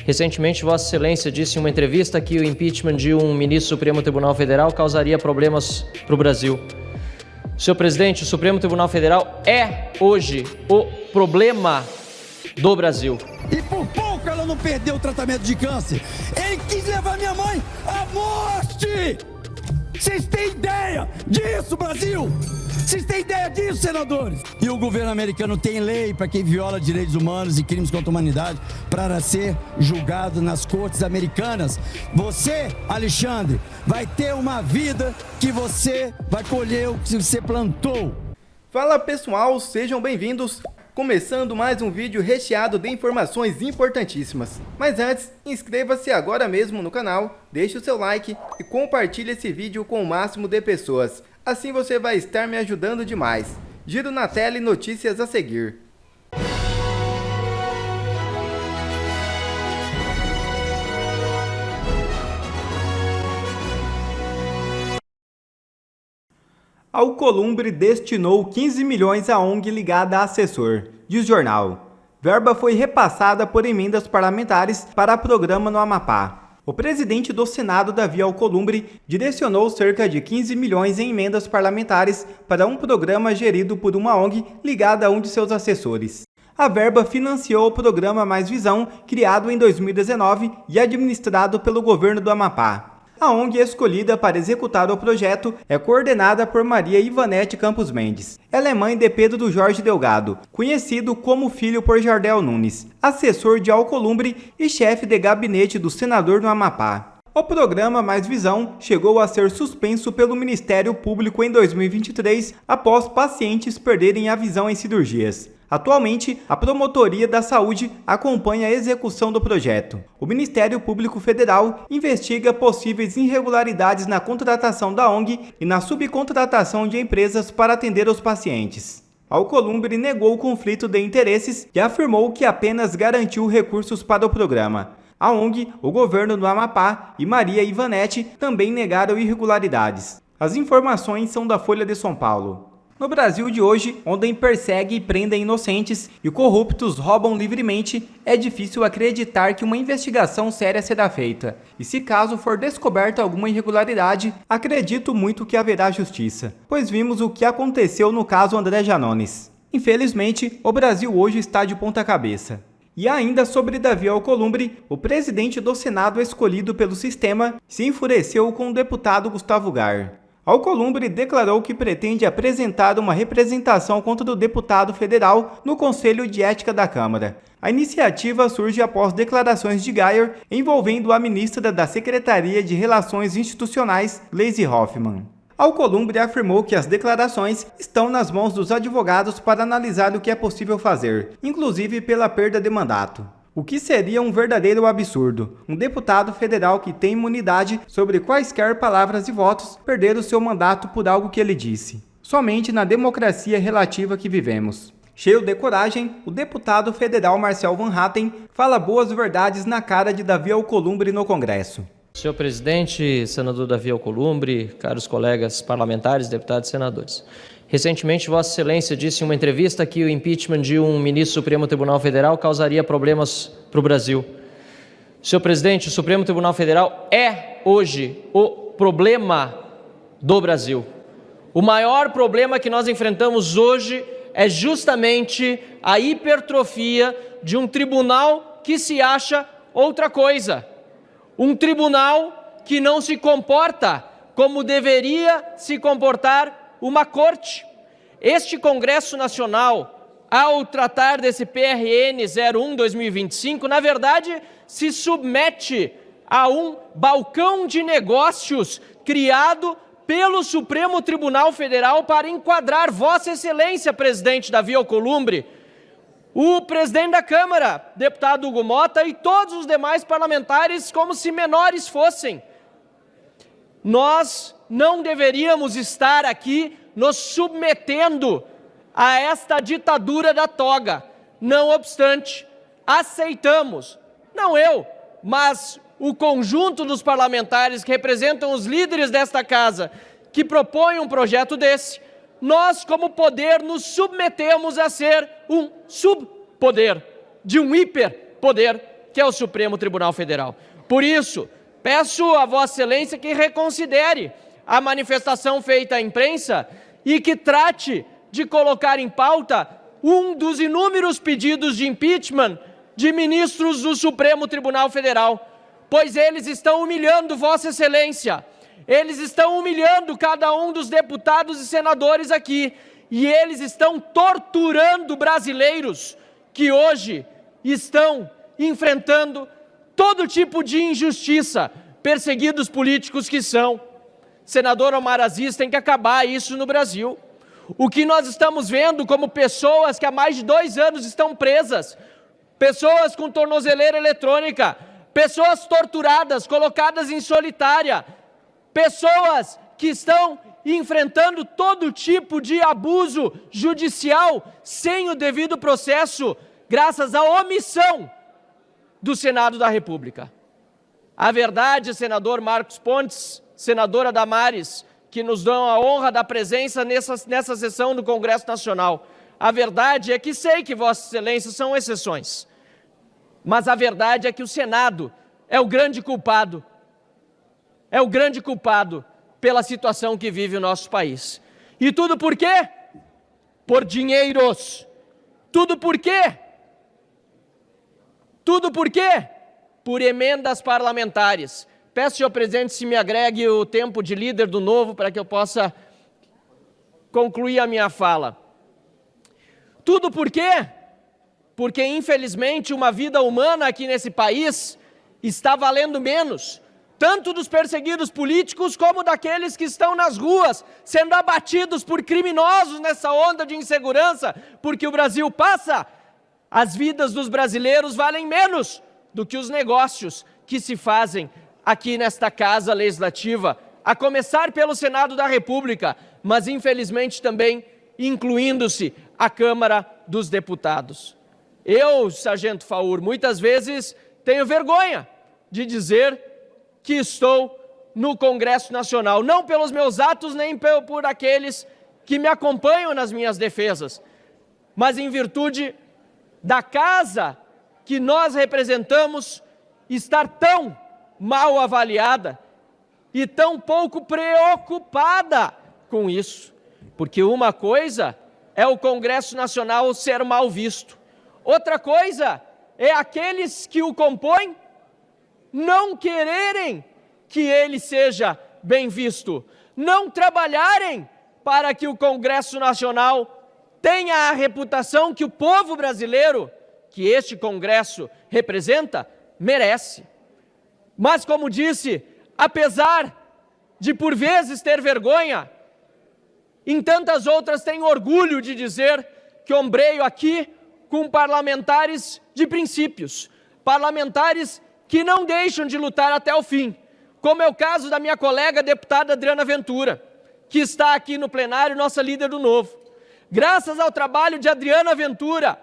Recentemente, Vossa Excelência disse em uma entrevista que o impeachment de um ministro do Supremo Tribunal Federal causaria problemas para o Brasil. Senhor presidente, o Supremo Tribunal Federal é, hoje, o problema do Brasil. E por pouco ela não perdeu o tratamento de câncer. Ele quis levar minha mãe à morte! Vocês têm ideia disso, Brasil? Vocês têm ideia disso, senadores? E o governo americano tem lei para quem viola direitos humanos e crimes contra a humanidade para ser julgado nas cortes americanas. Você, Alexandre, vai ter uma vida que você vai colher o que você plantou. Fala pessoal, sejam bem-vindos. Começando mais um vídeo recheado de informações importantíssimas. Mas antes, inscreva-se agora mesmo no canal, deixe o seu like e compartilhe esse vídeo com o máximo de pessoas. Assim você vai estar me ajudando demais. Giro na tela e notícias a seguir. Alcolumbre destinou 15 milhões à ONG ligada a assessor, diz jornal. Verba foi repassada por emendas parlamentares para programa no Amapá. O presidente do Senado, Davi Alcolumbre, direcionou cerca de 15 milhões em emendas parlamentares para um programa gerido por uma ONG ligada a um de seus assessores. A verba financiou o programa Mais Visão, criado em 2019 e administrado pelo governo do Amapá. A ONG escolhida para executar o projeto é coordenada por Maria Ivanete Campos Mendes. Ela é mãe de Pedro Jorge Delgado, conhecido como filho por Jardel Nunes, assessor de Alcolumbre e chefe de gabinete do senador no Amapá. O programa Mais Visão chegou a ser suspenso pelo Ministério Público em 2023 após pacientes perderem a visão em cirurgias. Atualmente, a Promotoria da Saúde acompanha a execução do projeto. O Ministério Público Federal investiga possíveis irregularidades na contratação da ONG e na subcontratação de empresas para atender os pacientes. Alcolumbre negou o conflito de interesses e afirmou que apenas garantiu recursos para o programa. A ONG, o governo do Amapá e Maria Ivanete também negaram irregularidades. As informações são da Folha de São Paulo. No Brasil de hoje, onde persegue e prendem inocentes e corruptos roubam livremente, é difícil acreditar que uma investigação séria será feita. E se caso for descoberta alguma irregularidade, acredito muito que haverá justiça, pois vimos o que aconteceu no caso André Janones. Infelizmente, o Brasil hoje está de ponta cabeça. E ainda sobre Davi Alcolumbre, o presidente do Senado escolhido pelo sistema se enfureceu com o deputado Gustavo Gar. Alcolumbre declarou que pretende apresentar uma representação contra o deputado federal no Conselho de Ética da Câmara. A iniciativa surge após declarações de Gayer envolvendo a ministra da Secretaria de Relações Institucionais, Gleisi Hoffmann. Alcolumbre afirmou que as declarações estão nas mãos dos advogados para analisar o que é possível fazer, inclusive pela perda de mandato. O que seria um verdadeiro absurdo, um deputado federal que tem imunidade sobre quaisquer palavras e votos perder o seu mandato por algo que ele disse. Somente na democracia relativa que vivemos. Cheio de coragem, o deputado federal Marcel Van Hatten fala boas verdades na cara de Davi Alcolumbre no Congresso. Senhor presidente, senador Davi Alcolumbre, caros colegas parlamentares, deputados e senadores. Recentemente, Vossa Excelência disse em uma entrevista que o impeachment de um ministro do Supremo Tribunal Federal causaria problemas para o Brasil. Senhor presidente, o Supremo Tribunal Federal é, hoje, o problema do Brasil. O maior problema que nós enfrentamos hoje é justamente a hipertrofia de um tribunal que se acha outra coisa. Um tribunal que não se comporta como deveria se comportar uma corte. Este Congresso Nacional, ao tratar desse PRN 01/2025, na verdade, se submete a um balcão de negócios criado pelo Supremo Tribunal Federal para enquadrar Vossa Excelência, presidente Davi Alcolumbre, o presidente da Câmara, deputado Hugo Mota, e todos os demais parlamentares como se menores fossem. Nós não deveríamos estar aqui nos submetendo a esta ditadura da toga. Não obstante, aceitamos, não eu, mas o conjunto dos parlamentares que representam os líderes desta casa, que propõem um projeto desse, nós, como poder, nos submetemos a ser um subpoder de um hiperpoder que é o Supremo Tribunal Federal. Por isso, peço a Vossa Excelência que reconsidere a manifestação feita à imprensa e que trate de colocar em pauta um dos inúmeros pedidos de impeachment de ministros do Supremo Tribunal Federal, pois eles estão humilhando Vossa Excelência, eles estão humilhando cada um dos deputados e senadores aqui, e eles estão torturando brasileiros que hoje estão enfrentando todo tipo de injustiça, perseguidos políticos que são. Senador Omar Aziz, tem que acabar isso no Brasil. O que nós estamos vendo como pessoas que há mais de 2 anos estão presas, pessoas com tornozeleira eletrônica, pessoas torturadas, colocadas em solitária, pessoas que estão enfrentando todo tipo de abuso judicial sem o devido processo, graças à omissão do Senado da República. A verdade, senador Marcos Pontes, senadora Damares, que nos dão a honra da presença nessa sessão do Congresso Nacional, a verdade é que sei que Vossa Excelência são exceções, mas a verdade é que o Senado é o grande culpado, pela situação que vive o nosso país. E tudo por quê? Por dinheiros. Tudo por quê? Tudo por quê? Por emendas parlamentares. Peço, senhor presidente, se me agregue o tempo de líder do Novo para que eu possa concluir a minha fala. Tudo por quê? Porque, infelizmente, uma vida humana aqui nesse país está valendo menos, tanto dos perseguidos políticos como daqueles que estão nas ruas, sendo abatidos por criminosos nessa onda de insegurança, porque o Brasil passa. As vidas dos brasileiros valem menos do que os negócios que se fazem aqui nesta Casa Legislativa, a começar pelo Senado da República, mas infelizmente também incluindo-se a Câmara dos Deputados. Eu, Sargento Faur, muitas vezes tenho vergonha de dizer que estou no Congresso Nacional, não pelos meus atos nem por aqueles que me acompanham nas minhas defesas, mas em virtude da casa que nós representamos estar tão mal avaliada e tão pouco preocupada com isso. Porque uma coisa é o Congresso Nacional ser mal visto, outra coisa é aqueles que o compõem não quererem que ele seja bem visto, não trabalharem para que o Congresso Nacional tenha a reputação que o povo brasileiro, que este Congresso representa, merece. Mas, como disse, apesar de por vezes ter vergonha, em tantas outras tem orgulho de dizer que ombreio aqui com parlamentares de princípios, parlamentares que não deixam de lutar até o fim, como é o caso da minha colega deputada Adriana Ventura, que está aqui no plenário, nossa líder do Novo. Graças ao trabalho de Adriana Ventura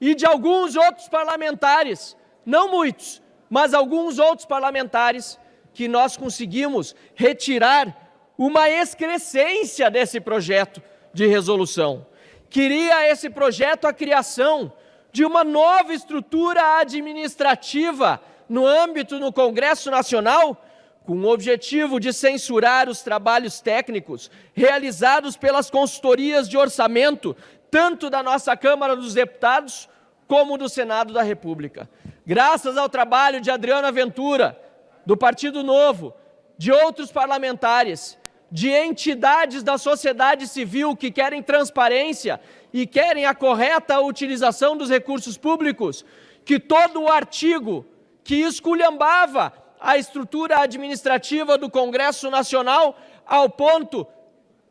e de alguns outros parlamentares, não muitos, mas alguns outros parlamentares, que nós conseguimos retirar uma excrescência desse projeto de resolução. Queria esse projeto a criação de uma nova estrutura administrativa no âmbito do Congresso Nacional, com o objetivo de censurar os trabalhos técnicos realizados pelas consultorias de orçamento, tanto da nossa Câmara dos Deputados como do Senado da República. Graças ao trabalho de Adriana Ventura, do Partido Novo, de outros parlamentares, de entidades da sociedade civil que querem transparência e querem a correta utilização dos recursos públicos, que todo o artigo que esculhambava a estrutura administrativa do Congresso Nacional ao ponto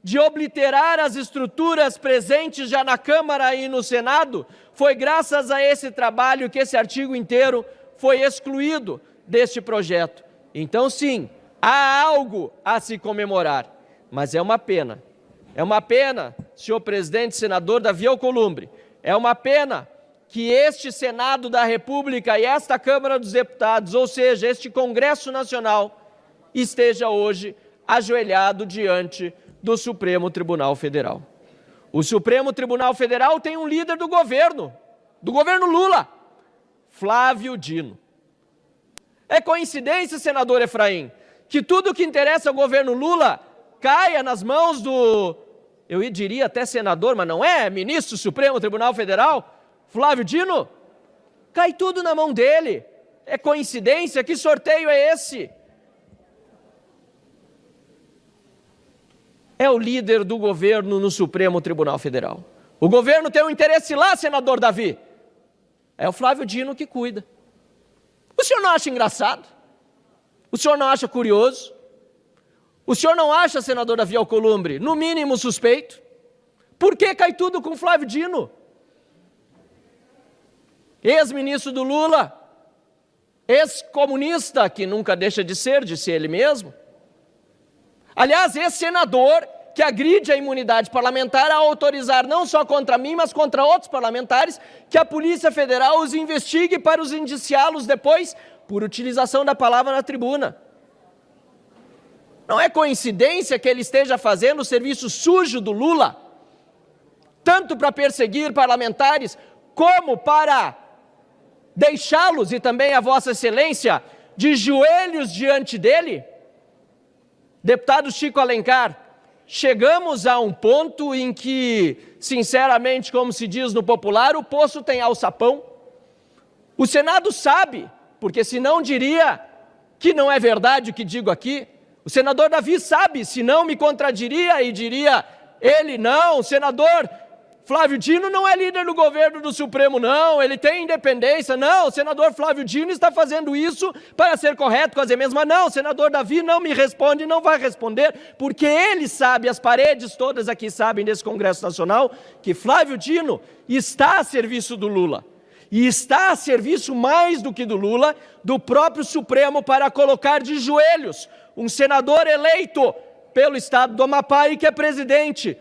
de obliterar as estruturas presentes já na Câmara e no Senado, foi graças a esse trabalho que esse artigo inteiro foi excluído deste projeto. Então, sim, há algo a se comemorar, mas é uma pena. É uma pena, senhor presidente, senador Davi Alcolumbre, é uma pena que este Senado da República e esta Câmara dos Deputados, ou seja, este Congresso Nacional, esteja hoje ajoelhado diante do Supremo Tribunal Federal. O Supremo Tribunal Federal tem um líder do governo Lula, Flávio Dino. É coincidência, senador Efraim, que tudo que interessa ao governo Lula caia nas mãos do, eu diria até senador, mas não é, ministro do Supremo Tribunal Federal, Flávio Dino? Cai tudo na mão dele. É coincidência? Que sorteio é esse? É o líder do governo no Supremo Tribunal Federal. O governo tem um interesse lá, senador Davi. É o Flávio Dino que cuida. O senhor não acha engraçado? O senhor não acha curioso? O senhor não acha, senador Davi Alcolumbre, no mínimo suspeito? Por que cai tudo com Flávio Dino? Ex-ministro do Lula, ex-comunista, que nunca deixa de ser ele mesmo. Aliás, ex-senador que agride a imunidade parlamentar a autorizar não só contra mim, mas contra outros parlamentares, que a Polícia Federal os investigue para os indiciá-los depois por utilização da palavra na tribuna. Não é coincidência que ele esteja fazendo o serviço sujo do Lula, tanto para perseguir parlamentares, como para deixá-los, e também a Vossa Excelência, de joelhos diante dele? Deputado Chico Alencar, chegamos a um ponto em que, sinceramente, como se diz no popular, o poço tem alçapão. O Senado sabe, porque senão diria que não é verdade o que digo aqui. O senador Davi sabe, senão me contradiria e diria, ele não, o senador Flávio Dino não é líder do governo do Supremo, não, ele tem independência, não, o senador Flávio Dino está fazendo isso para ser correto com as emendas, mas não, o senador Davi não me responde, não vai responder, porque ele sabe, as paredes todas aqui sabem desse Congresso Nacional, que Flávio Dino está a serviço do Lula, e está a serviço mais do que do Lula, do próprio Supremo, para colocar de joelhos um senador eleito pelo estado do Amapá e que é presidente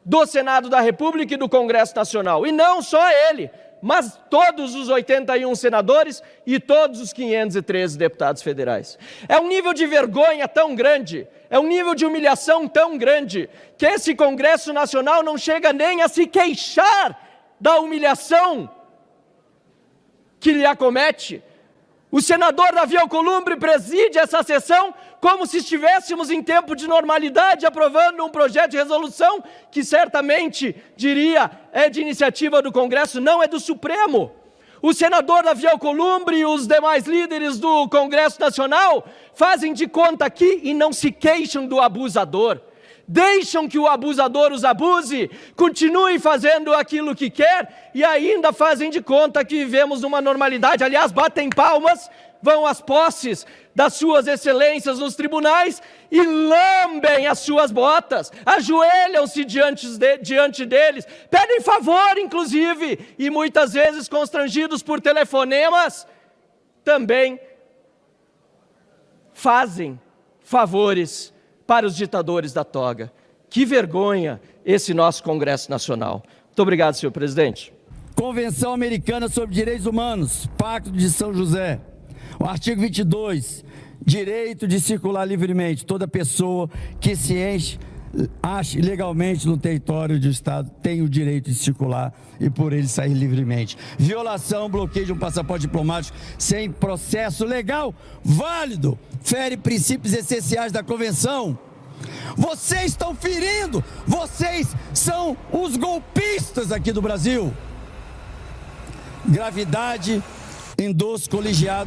do Senado da República e do Congresso Nacional. E não só ele, mas todos os 81 senadores e todos os 513 deputados federais. É um nível de vergonha tão grande, é um nível de humilhação tão grande, que esse Congresso Nacional não chega nem a se queixar da humilhação que lhe acomete. O senador Davi Alcolumbre preside essa sessão como se estivéssemos em tempo de normalidade, aprovando um projeto de resolução que certamente, diria, é de iniciativa do Congresso, não é do Supremo. O senador Davi Alcolumbre e os demais líderes do Congresso Nacional fazem de conta aqui e não se queixam do abusador. Deixam que o abusador os abuse, continuem fazendo aquilo que quer e ainda fazem de conta que vivemos numa normalidade. Aliás, batem palmas, vão às posses das suas excelências nos tribunais e lambem as suas botas, ajoelham-se diante deles, pedem favor, inclusive, e muitas vezes constrangidos por telefonemas, também fazem favores para os ditadores da toga. Que vergonha esse nosso Congresso Nacional. Muito obrigado, senhor presidente. Convenção Americana sobre Direitos Humanos, Pacto de São José. O artigo 22, direito de circular livremente. Toda pessoa que se ache legalmente no território do Estado tem o direito de circular e por ele sair livremente. Violação, bloqueio de um passaporte diplomático sem processo legal válido, fere princípios essenciais da Convenção. Vocês estão ferindo, vocês são os golpistas aqui do Brasil. Gravidade endosso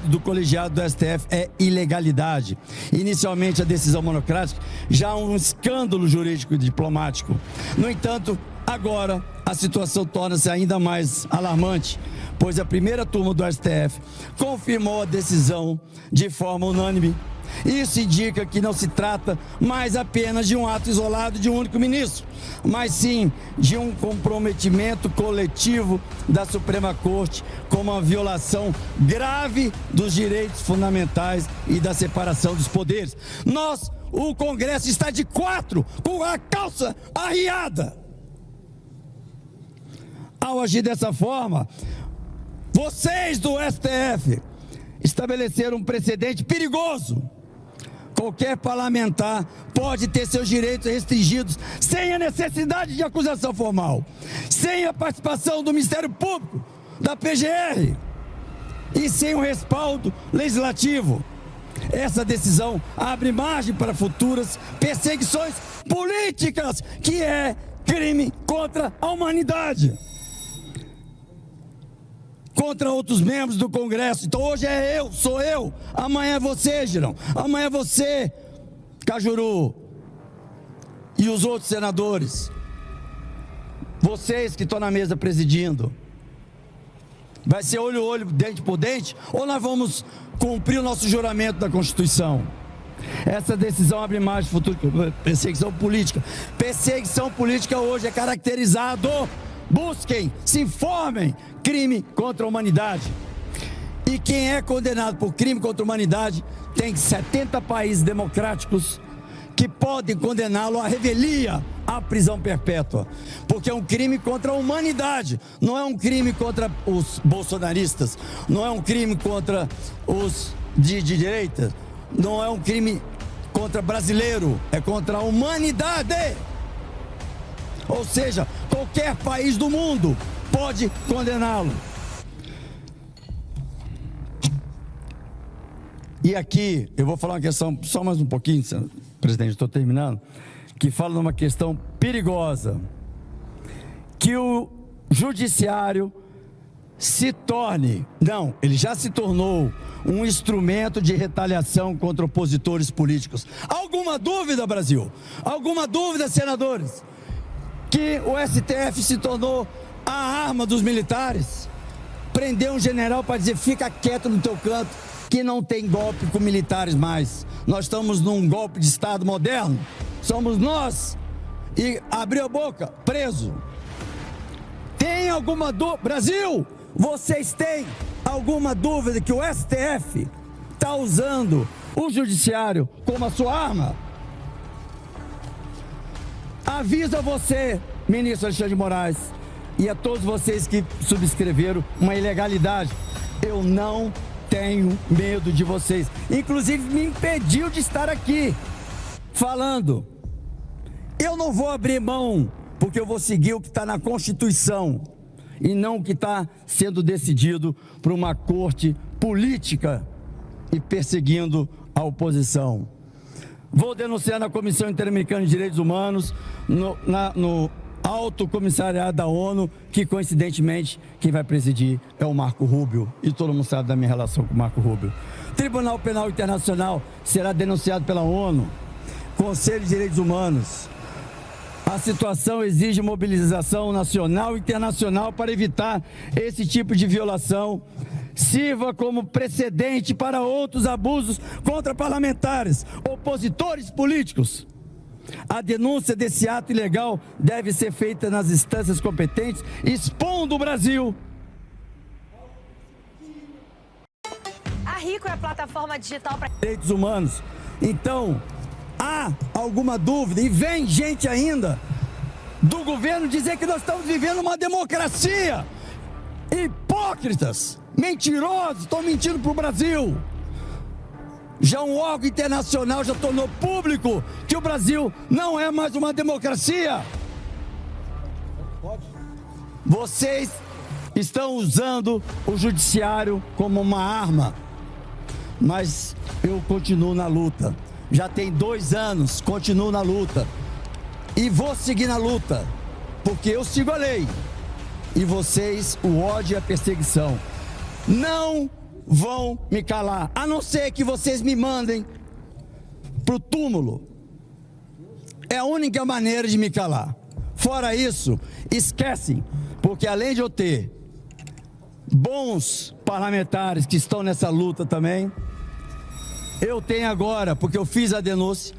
do colegiado do STF é ilegalidade. Inicialmente a decisão monocrática já um escândalo jurídico e diplomático. No entanto, agora a situação torna-se ainda mais alarmante, pois a primeira turma do STF confirmou a decisão de forma unânime. Isso indica que não se trata mais apenas de um ato isolado de um único ministro, mas sim de um comprometimento coletivo da Suprema Corte com uma violação grave dos direitos fundamentais e da separação dos poderes. O Congresso está de quatro, com a calça arriada. Ao agir dessa forma, vocês do STF estabeleceram um precedente perigoso. Qualquer parlamentar pode ter seus direitos restringidos sem a necessidade de acusação formal, sem a participação do Ministério Público, da PGR. e sem o respaldo legislativo. Essa decisão abre margem para futuras perseguições políticas, que é crime contra a humanidade, contra outros membros do Congresso. Então hoje sou eu, amanhã é você, Girão, amanhã é você, Cajuru, e os outros senadores, vocês que estão na mesa presidindo. Vai ser olho a olho, dente por dente, ou nós vamos cumprir o nosso juramento da Constituição? Essa decisão abre margem de futuro. Perseguição política. Perseguição política hoje é caracterizado, busquem, se informem, crime contra a humanidade. E quem é condenado por crime contra a humanidade tem 70 países democráticos que podem condená-lo à revelia, à prisão perpétua, porque é um crime contra a humanidade, não é um crime contra os bolsonaristas, não é um crime contra os de direita, não é um crime contra brasileiro, é contra a humanidade. Ou seja, qualquer país do mundo pode condená-lo. E aqui, eu vou falar uma questão, só mais um pouquinho, presidente, estou terminando, que fala de uma questão perigosa, que o judiciário se torne, não, ele já se tornou um instrumento de retaliação contra opositores políticos. Alguma dúvida, Brasil? Alguma dúvida, senadores? Que o STF se tornou a arma dos militares? Prender um general para dizer, fica quieto no teu canto, que não tem golpe com militares mais. Nós estamos num golpe de Estado moderno. Somos nós. E abriu a boca, preso. Tem alguma dúvida? Brasil, vocês têm alguma dúvida que o STF está usando o judiciário como a sua arma? Aviso a você, ministro Alexandre de Moraes, e a todos vocês que subscreveram uma ilegalidade. Eu não tenho medo de vocês. Inclusive me impediu de estar aqui falando. Eu não vou abrir mão, porque eu vou seguir o que está na Constituição e não o que está sendo decidido por uma corte política e perseguindo a oposição. Vou denunciar na Comissão Interamericana de Direitos Humanos, no Alto Comissariado da ONU, que coincidentemente quem vai presidir é o Marco Rubio, e todo mundo sabe da minha relação com o Marco Rubio. Tribunal Penal Internacional será denunciado pela ONU, Conselho de Direitos Humanos. A situação exige mobilização nacional e internacional para evitar esse tipo de violação. Sirva como precedente para outros abusos contra parlamentares, opositores políticos. A denúncia desse ato ilegal deve ser feita nas instâncias competentes, expondo o Brasil. A Rico é a plataforma digital para direitos humanos. Então, há alguma dúvida? E vem gente ainda do governo dizer que nós estamos vivendo uma democracia. Hipócritas, mentirosos, estão mentindo para o Brasil. Já um órgão internacional já tornou público que o Brasil não é mais uma democracia. Vocês estão usando o judiciário como uma arma, mas eu continuo na luta. Já tem 2 anos, continuo na luta e vou seguir na luta, porque eu sigo a lei e vocês, o ódio e a perseguição não vão me calar, a não ser que vocês me mandem pro túmulo. É a única maneira de me calar. Fora isso, esquecem, porque além de eu ter bons parlamentares que estão nessa luta também, eu tenho agora, porque eu fiz a denúncia,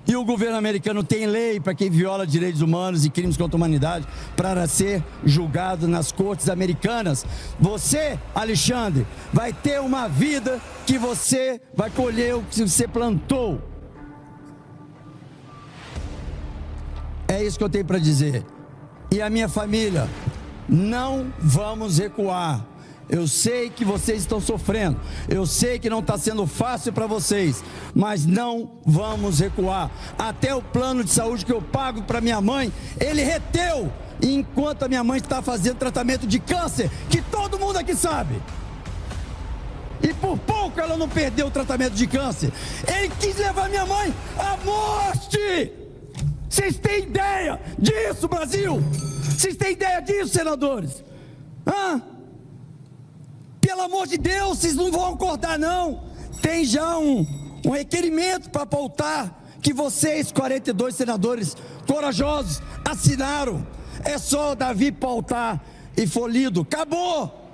e o governo americano tem lei para quem viola direitos humanos e crimes contra a humanidade para ser julgado nas cortes americanas. Você, Alexandre, vai ter uma vida que você vai colher o que você plantou. É isso que eu tenho para dizer. E a minha família, não vamos recuar. Eu sei que vocês estão sofrendo, eu sei que não está sendo fácil para vocês, mas não vamos recuar. Até o plano de saúde que eu pago para minha mãe, ele reteu, enquanto a minha mãe está fazendo tratamento de câncer, que todo mundo aqui sabe. E por pouco ela não perdeu o tratamento de câncer. Ele quis levar minha mãe à morte. Vocês têm ideia disso, Brasil? Vocês têm ideia disso, senadores? Hã? Pelo amor de Deus, vocês não vão acordar, não. Tem já um requerimento para pautar que vocês, 42 senadores corajosos, assinaram. É só Davi pautar e for lido. Acabou.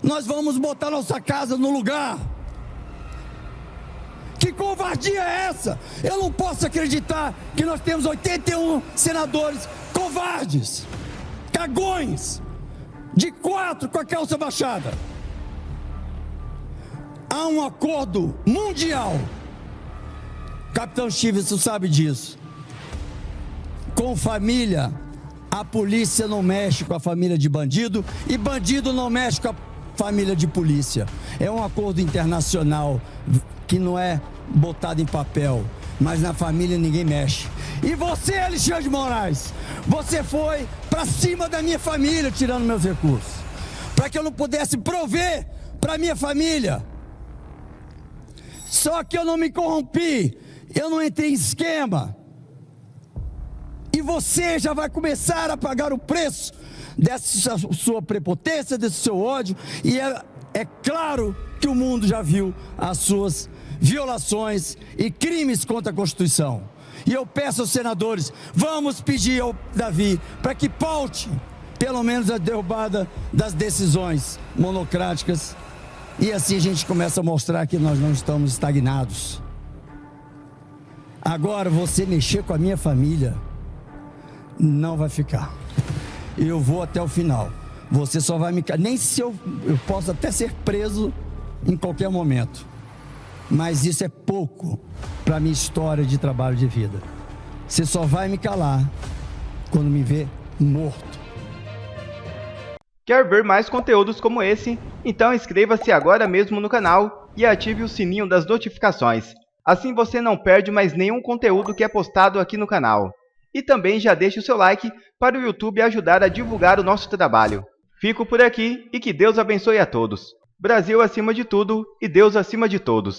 Nós vamos botar nossa casa no lugar. Que covardia é essa? Eu não posso acreditar que nós temos 81 senadores covardes, cagões, de 4 com a calça baixada. Há um acordo mundial, Capitão Stevenson sabe disso. Com família, a polícia não mexe com a família de bandido e bandido não mexe com a família de polícia. É um acordo internacional que não é botado em papel, mas na família ninguém mexe. E você, Alexandre de Moraes, você foi para cima da minha família tirando meus recursos, para que eu não pudesse prover para minha família. Só que eu não me corrompi, eu não entrei em esquema. E você já vai começar a pagar o preço dessa sua prepotência, desse seu ódio. E é claro que o mundo já viu as suas violações e crimes contra a Constituição. E eu peço aos senadores, vamos pedir ao Davi para que paute pelo menos a derrubada das decisões monocráticas. E assim a gente começa a mostrar que nós não estamos estagnados. Agora, você mexer com a minha família, não vai ficar. Eu vou até o final. Você só vai me... Nem se eu posso até ser preso em qualquer momento. Mas isso é pouco para a minha história de trabalho de vida. Você só vai me calar quando me ver morto. Quer ver mais conteúdos como esse? Então inscreva-se agora mesmo no canal e ative o sininho das notificações. Assim você não perde mais nenhum conteúdo que é postado aqui no canal. E também já deixe o seu like para o YouTube ajudar a divulgar o nosso trabalho. Fico por aqui e que Deus abençoe a todos. Brasil acima de tudo e Deus acima de todos.